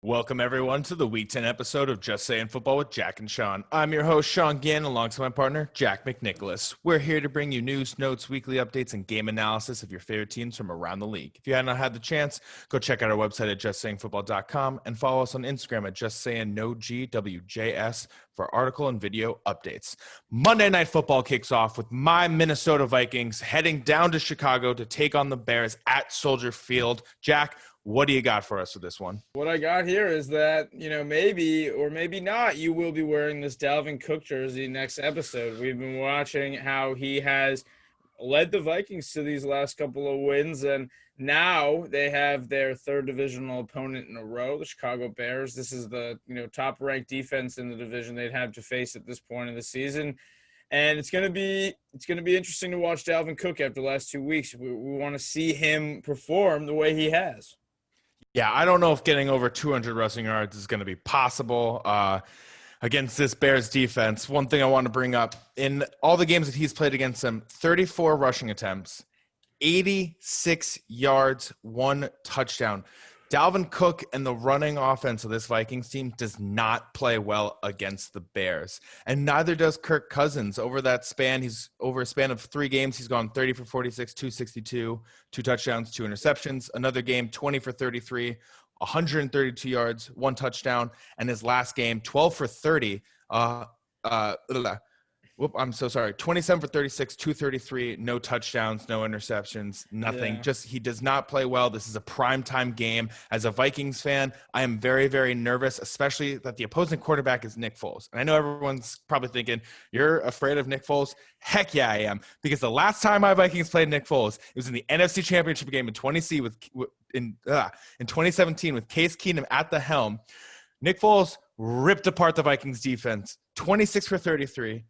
Welcome, everyone, to the Week 10 episode of Just Saying Football with Jack and Sean. I'm your host, Sean Gann, alongside my partner, Jack McNicholas. We're here to bring you news, notes, weekly updates, and game analysis of your favorite teams from around the league. If you have not had the chance, go check out our website at justsayingfootball.com and follow us on Instagram at justsayingnogwjs for article and video updates. Monday Night Football kicks off with my Minnesota Vikings heading down to Chicago to take on the Bears at Soldier Field. Jack, what do you got for us with this one? What I got here is that, maybe or maybe not, you will be wearing this Dalvin Cook jersey next episode. We've been watching how he has led the Vikings to these last couple of wins, and now they have their third divisional opponent in a row, the Chicago Bears. This is the, top-ranked defense in the division they'd have to face at this point in the season. And it's gonna be interesting to watch Dalvin Cook after the last 2 weeks. We want to see him perform the way he has. Yeah, I don't know if getting over 200 rushing yards is going to be possible against this Bears defense. One thing I want to bring up, in all the games that he's played against them, 34 rushing attempts, 86 yards, 1 touchdown. Dalvin Cook and the running offense of this Vikings team does not play well against the Bears. And neither does Kirk Cousins. Over a span of 3 games, he's gone 30 for 46, 262, 2 touchdowns, 2 interceptions. Another game, 20 for 33, 132 yards, 1 touchdown. And his last game, 12 for 30, 27 for 36, 233, no touchdowns, no interceptions, nothing. Yeah. He does not play well. This is a primetime game. As a Vikings fan, I am very, very nervous, especially that the opposing quarterback is Nick Foles. And I know everyone's probably thinking, you're afraid of Nick Foles? Heck yeah, I am. Because the last time my Vikings played Nick Foles, it was in the NFC Championship game in 2017 with Case Keenum at the helm. Nick Foles ripped apart the Vikings defense, 26 for 33.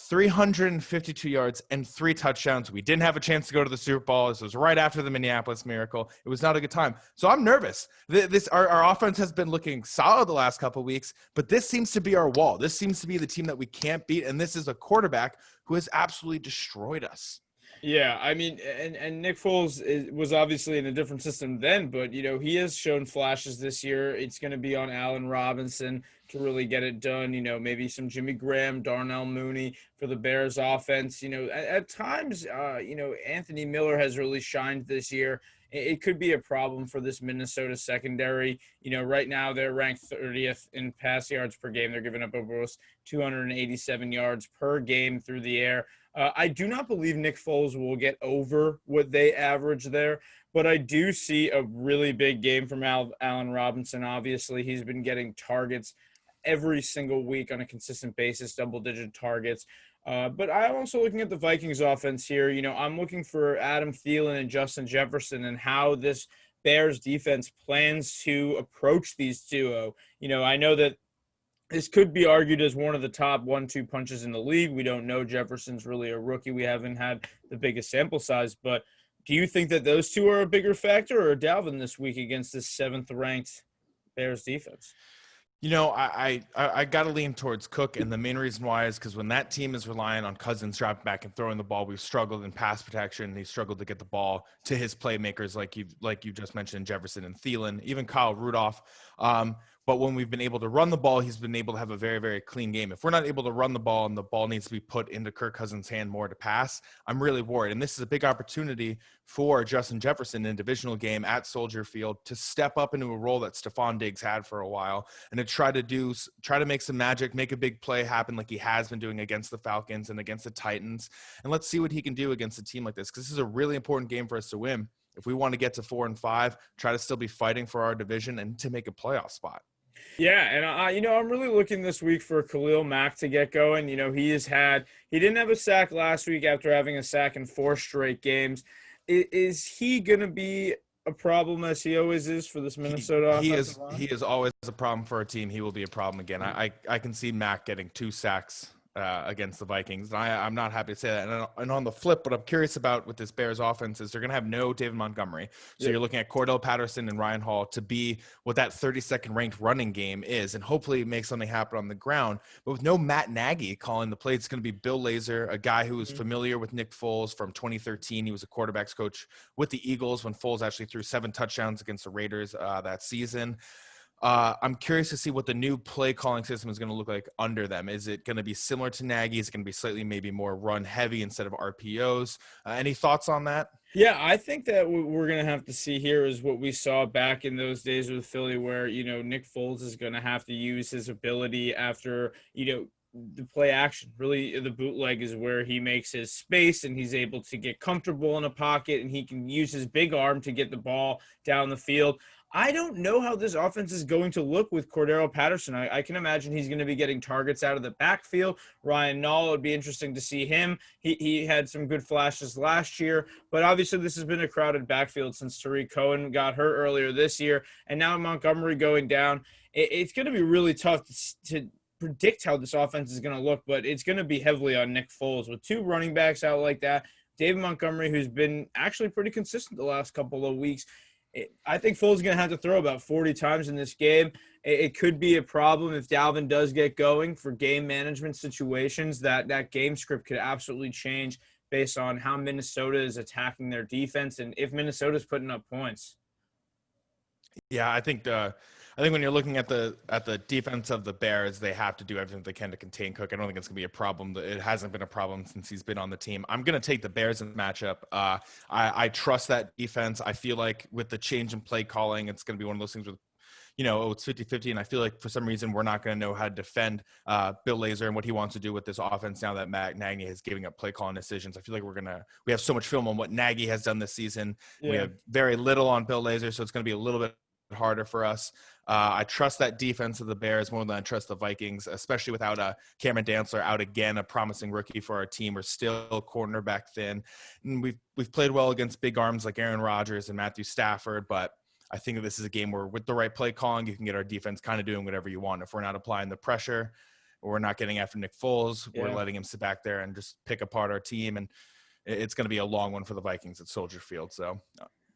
352 yards and 3 touchdowns. We didn't have a chance to go to the Super Bowl. This was right after the Minneapolis Miracle. It was not a good time. So I'm nervous. Our offense has been looking solid the last couple of weeks, but this seems to be our wall. This seems to be the team that we can't beat, and this is a quarterback who has absolutely destroyed us. Yeah, I mean, and Nick Foles was obviously in a different system then, but, he has shown flashes this year. It's going to be on Allen Robinson to really get it done. Maybe some Jimmy Graham, Darnell Mooney for the Bears offense. At times, Anthony Miller has really shined this year. It could be a problem for this Minnesota secondary. Right now they're ranked 30th in pass yards per game. They're giving up almost 287 yards per game through the air. I do not believe Nick Foles will get over what they average there, but I do see a really big game from Allen Robinson. Obviously, he's been getting targets every single week on a consistent basis, double-digit targets. But I'm also looking at the Vikings offense here. I'm looking for Adam Thielen and Justin Jefferson and how this Bears defense plans to approach these duo. I know that this could be argued as one of the top 1-2 punches in the league. We don't know. Jefferson's really a rookie. We haven't had the biggest sample size. But do you think that those two are a bigger factor, or Dalvin this week against this 7th-ranked Bears defense? I got to lean towards Cook, and the main reason why is because when that team is relying on Cousins dropping back and throwing the ball, we've struggled in pass protection. He struggled to get the ball to his playmakers like you just mentioned, Jefferson and Thielen, even Kyle Rudolph. But when we've been able to run the ball, he's been able to have a very, very clean game. If we're not able to run the ball and the ball needs to be put into Kirk Cousins' hand more to pass, I'm really worried. And this is a big opportunity for Justin Jefferson in a divisional game at Soldier Field to step up into a role that Stephon Diggs had for a while and to try to make some magic, make a big play happen like he has been doing against the Falcons and against the Titans. And let's see what he can do against a team like this, because this is a really important game for us to win if we want to get to 4-5, try to still be fighting for our division and to make a playoff spot. Yeah, and I'm really looking this week for Khalil Mack to get going. He didn't have a sack last week after having a sack in 4 straight games. Is he going to be a problem as he always is for this Minnesota offensive line? He is always a problem for a team. He will be a problem again. I can see Mack getting 2 sacks against the Vikings. And I'm not happy to say that. And on the flip, what I'm curious about with this Bears offense is they're going to have no David Montgomery. So You're looking at Cordell Patterson and Ryan Hall to be what that 32nd ranked running game is, and hopefully make something happen on the ground. But with no Matt Nagy calling the play, it's going to be Bill Lazor, a guy who is familiar with Nick Foles from 2013. He was a quarterbacks coach with the Eagles when Foles actually threw 7 touchdowns against the Raiders that season. I'm curious to see what the new play calling system is going to look like under them. Is it going to be similar to Nagy? Is it going to be slightly maybe more run heavy instead of RPOs? Any thoughts on that? Yeah, I think that what we're going to have to see here is what we saw back in those days with Philly, where, Nick Foles is going to have to use his ability after, the play action. Really, the bootleg is where he makes his space and he's able to get comfortable in a pocket and he can use his big arm to get the ball down the field. I don't know how this offense is going to look with Cordero Patterson. I can imagine he's going to be getting targets out of the backfield. Ryan Nall, it would be interesting to see him. He had some good flashes last year, but obviously this has been a crowded backfield since Tariq Cohen got hurt earlier this year, and now Montgomery going down. It's going to be really tough to predict how this offense is going to look, but it's going to be heavily on Nick Foles with two running backs out like that. David Montgomery, who's been actually pretty consistent the last couple of weeks. I think Foles is going to have to throw about 40 times in this game. It could be a problem if Dalvin does get going for game management situations. That game script could absolutely change based on how Minnesota is attacking their defense and if Minnesota is putting up points. Yeah, I think when you're looking at the defense of the Bears, they have to do everything they can to contain Cook. I don't think it's going to be a problem. It hasn't been a problem since he's been on the team. I'm going to take the Bears in the matchup. I trust that defense. I feel like with the change in play calling, it's going to be one of those things with, it's 50-50, and I feel like for some reason we're not going to know how to defend Bill Lazor and what he wants to do with this offense now that Matt Nagy is giving up play calling decisions. I feel like we have so much film on what Nagy has done this season. Yeah. We have very little on Bill Lazor, so it's going to be a little bit harder for us. I trust that defense of the Bears more than I trust the Vikings, especially without Cameron Dantzler out again, a promising rookie for our team. We're still cornerback thin, and we've played well against big arms like Aaron Rodgers and Matthew Stafford, but I think that this is a game where with the right play calling, you can get our defense kind of doing whatever you want. If we're not applying the pressure, or we're not getting after Nick Foles, we're letting him sit back there and just pick apart our team, and it's going to be a long one for the Vikings at Soldier Field. So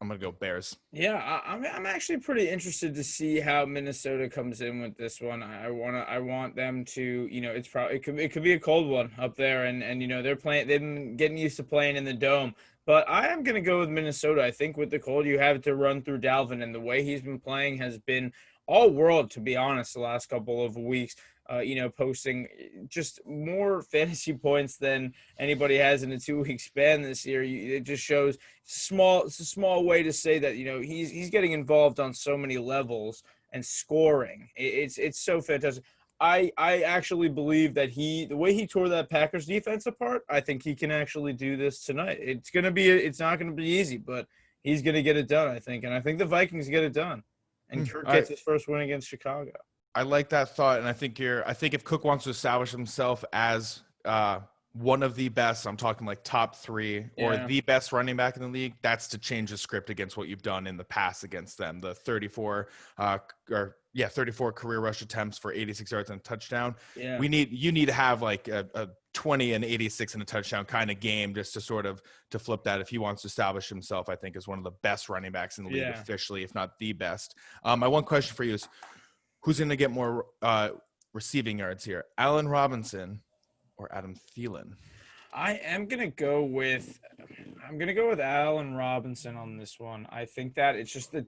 I'm going to go Bears. Yeah, I'm actually pretty interested to see how Minnesota comes in with this one. I want them to, it could be a cold one up there, and they've been getting used to playing in the dome. But I am going to go with Minnesota. I think with the cold, you have to run through Dalvin, and the way he's been playing has been all world, to be honest, the last couple of weeks. Posting just more fantasy points than anybody has in a 2-week span this year. It just shows it's a small way to say that, he's getting involved on so many levels and scoring. It's so fantastic. I actually believe that the way he tore that Packers defense apart, I think he can actually do this tonight. It's not going to be easy, but he's going to get it done, I think. And I think the Vikings get it done. And Kirk gets his first win against Chicago. I like that thought, and I think if Cook wants to establish himself as one of the best, I'm talking like top 3 or the best running back in the league, that's to change the script against what you've done in the past against them. The 34 career rush attempts for 86 yards and a touchdown. Yeah. You need to have like a 20 and 86 and a touchdown kind of game just to sort of to flip that if he wants to establish himself, I think, as one of the best running backs in the league officially, if not the best. My one question for you is, who's going to get more receiving yards here, Allen Robinson or Adam Thielen? I'm going to go with Allen Robinson on this one. I think that it's just the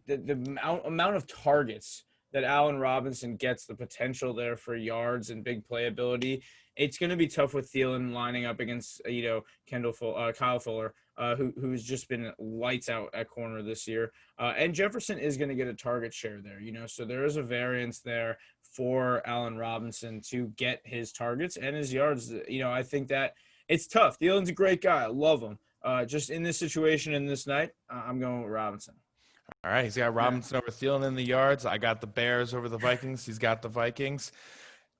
amount of targets that Allen Robinson gets, the potential there for yards and big playability. It's going to be tough with Thielen lining up against, Kyle Fuller, who's just been lights out at corner this year. And Jefferson is going to get a target share there, so there is a variance there for Allen Robinson to get his targets and his yards. I think that it's tough. Thielen's a great guy. I love him. Just in this situation in this night, I'm going with Robinson. All right. He's got Robinson over Thielen in the yards. I got the Bears over the Vikings. He's got the Vikings.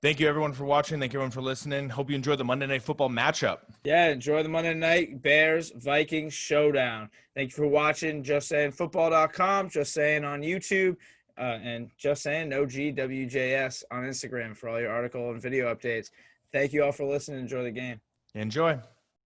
Thank you, everyone, for watching. Thank you, everyone, for listening. Hope you enjoyed the Monday Night Football matchup. Yeah, enjoy the Monday Night Bears-Vikings showdown. Thank you for watching JustSayingFootball.com, Just Saying on YouTube, and Just Saying OGWJS on Instagram for all your article and video updates. Thank you all for listening. Enjoy the game. Enjoy.